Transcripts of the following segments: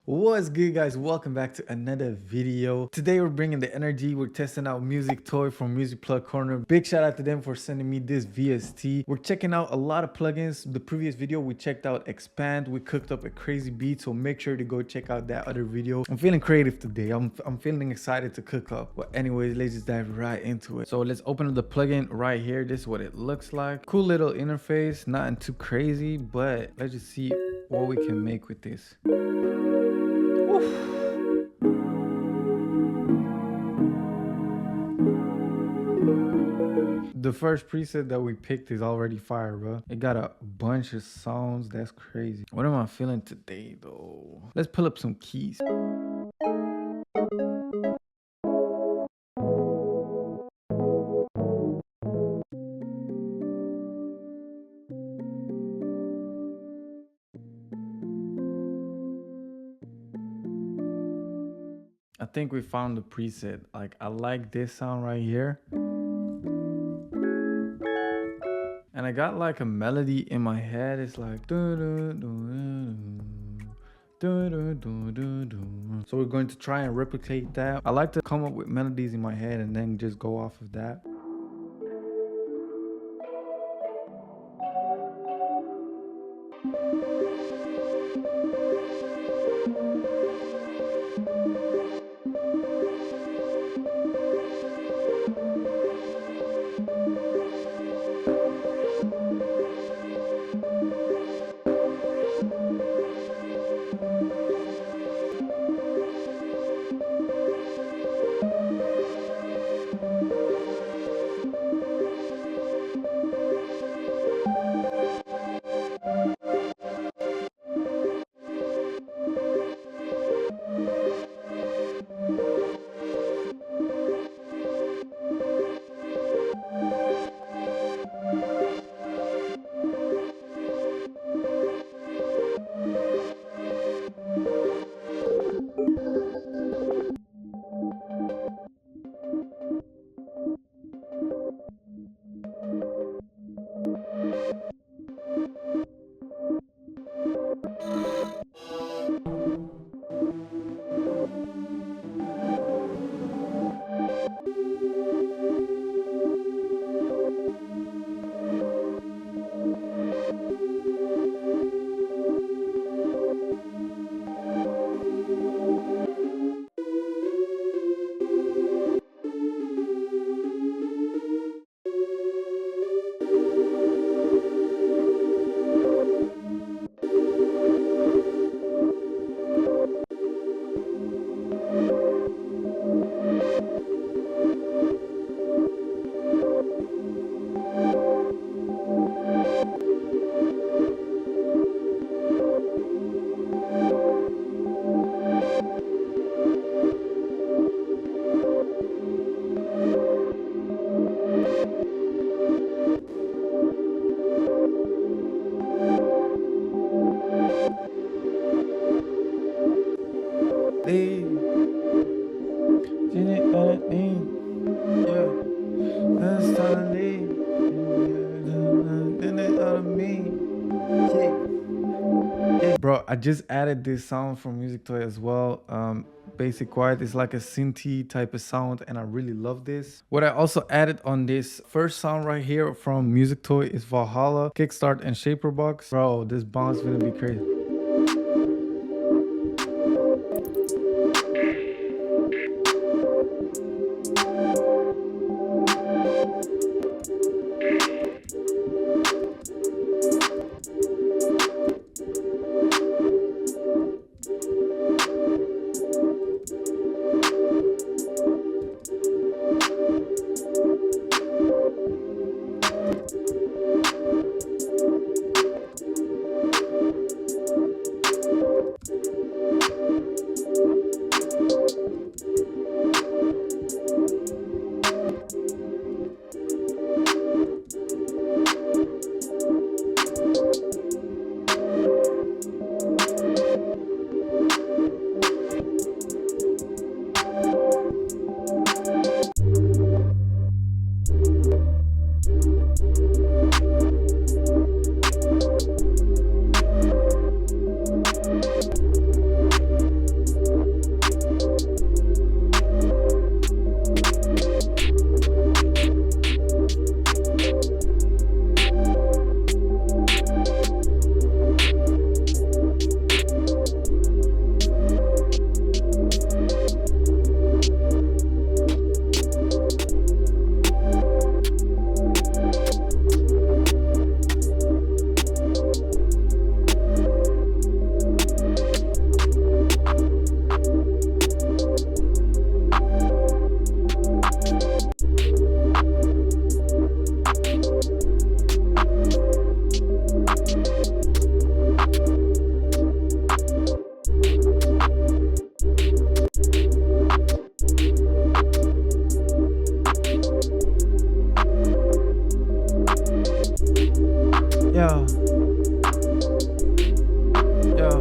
What's good, guys? Welcome back to another video. Today we're bringing the energy. We're testing out Music Toy from Music Plug Corner. Big shout out to them for sending me this VST. We're checking out a lot of plugins. The previous video we checked out Expand. We cooked up a crazy beat, so make sure to go check out that other video. I'm feeling creative today. I'm feeling excited to cook up. But anyways, let's just dive right into it. So let's open up the plugin right here. This is what it looks like. Cool little interface, nothing too crazy, but let's just see what we can make with this. The first preset that we picked is already fire, bro. It got a bunch of sounds. That's crazy. What am I feeling today, though? Let's pull up some keys. I think we found the preset. Like, I like this sound right here. And I got like a melody in my head. It's like so we're going to try and replicate that. I like to come up with melodies in my head and then just go off of that. Bro, I just added this sound from Music Toy as well. Basic Quiet is like a synthy type of sound, and I really love this. What I also added on this first sound right here from Music Toy is Valhalla, Kickstart, and Shaper Box. Bro, this bounce gonna be crazy. Yo. Yo.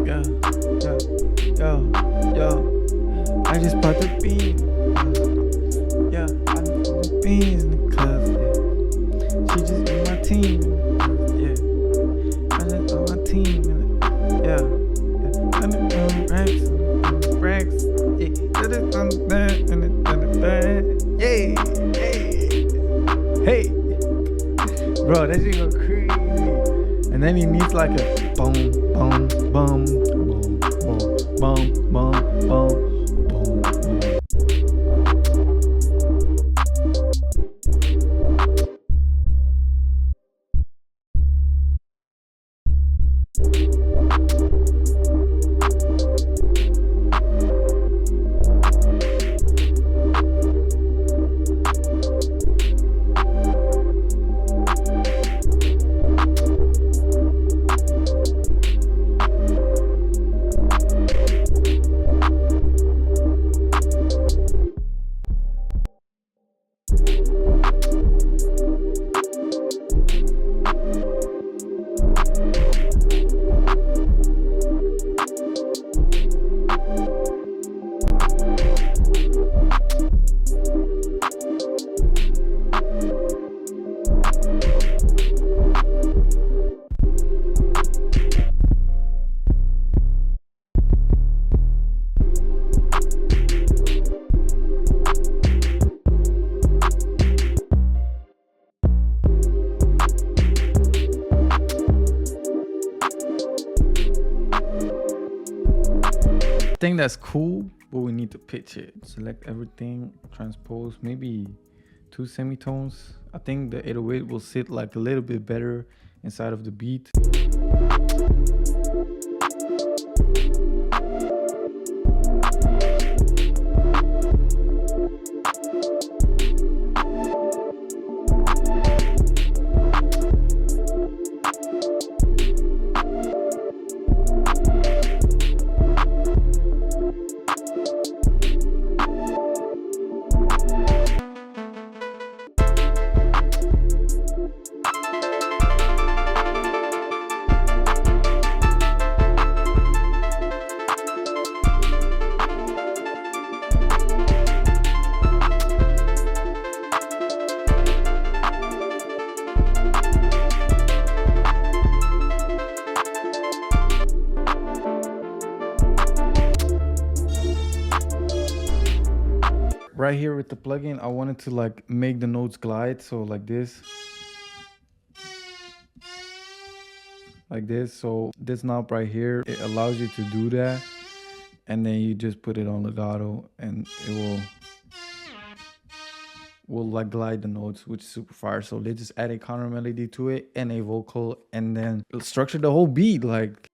Yo. Yo. Yo. I just bought the bean. Yeah, I bought the beans in the club. Yeah. She just in my team. Yeah. I just on my team. Yeah. Yeah. And it racks. Yeah. Yay. Hey. Bro, that shit go crazy. And then he needs like a boom, boom, boom, boom, boom, boom, boom, boom. I think that's cool, but we need to pitch it. Select everything, transpose, maybe 2 semitones. I think the 808 will sit like a little bit better inside of the beat. Right here with the plugin, I wanted to like make the notes glide, so like this. Like this. So this knob right here, it allows you to do that. And then you just put it on legato and it will like glide the notes, which is super fire. So they just add a counter melody to it and a vocal, and then structure the whole beat like.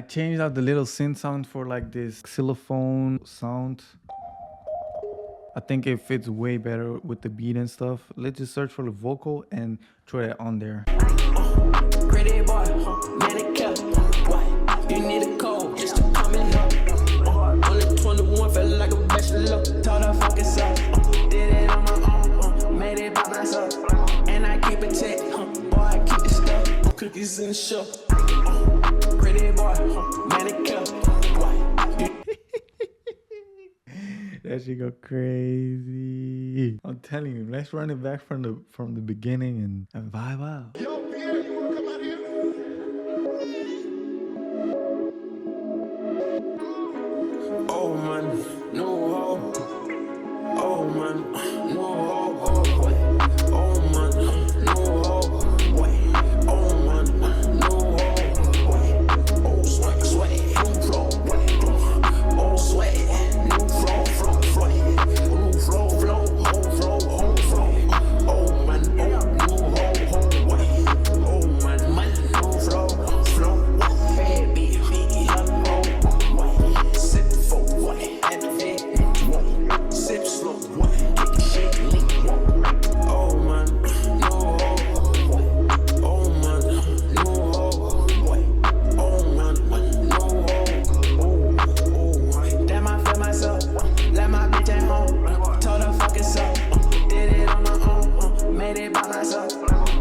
changed out the little synth sound for like this xylophone sound. I think it fits way better with the beat and stuff. Let's just search for the vocal and throw that on there. Pretty boy, manicure. You need a code just to come in here. Only 21, felt like a bachelor. Told her fuck it up. Did it on my own, made it by myself. And I keep it tight, boy, I keep it stuff. Cookies in the shop. Pretty boy, manicure. That shit go crazy. I'm telling you, let's run it back from the beginning and vibe out. Yo, Pierre, you wanna come out here? Oh man, no hope. Oh man, no hope. Oh man, no hope. Oh man, no hope. Oh sweat, sweat, new flow. Oh sweat, new flow, flow, flow. New flow, flow, oh flow, oh flow. Oh man, oh new hope. Oh man, man, new flow, flow. Baby, sip for what? Activate, sip slow, kick it, shake, lean. Oh man, no hope. Oh man, no hope. Oh man, no hope. Oh, damn, I feel myself. Let my bitch at home. Told her fuck it up. Did it on my own. Made it by myself.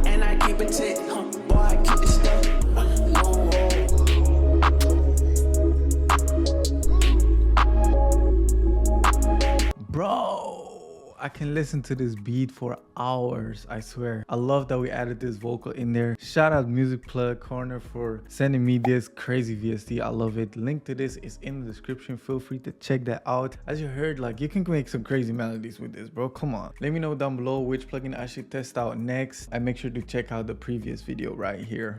And I keep it tight. Boy, I keep it stuck. No hope. Bro, I can listen to this beat for hours, I swear. I love that we added this vocal in there. Shout out Music Plug Corner for sending me this crazy VST. I love it. Link to this is in the description. Feel free to check that out. As you heard, like, you can make some crazy melodies with this, bro. Come on. Let me know down below which plugin I should test out next. And make sure to check out the previous video right here.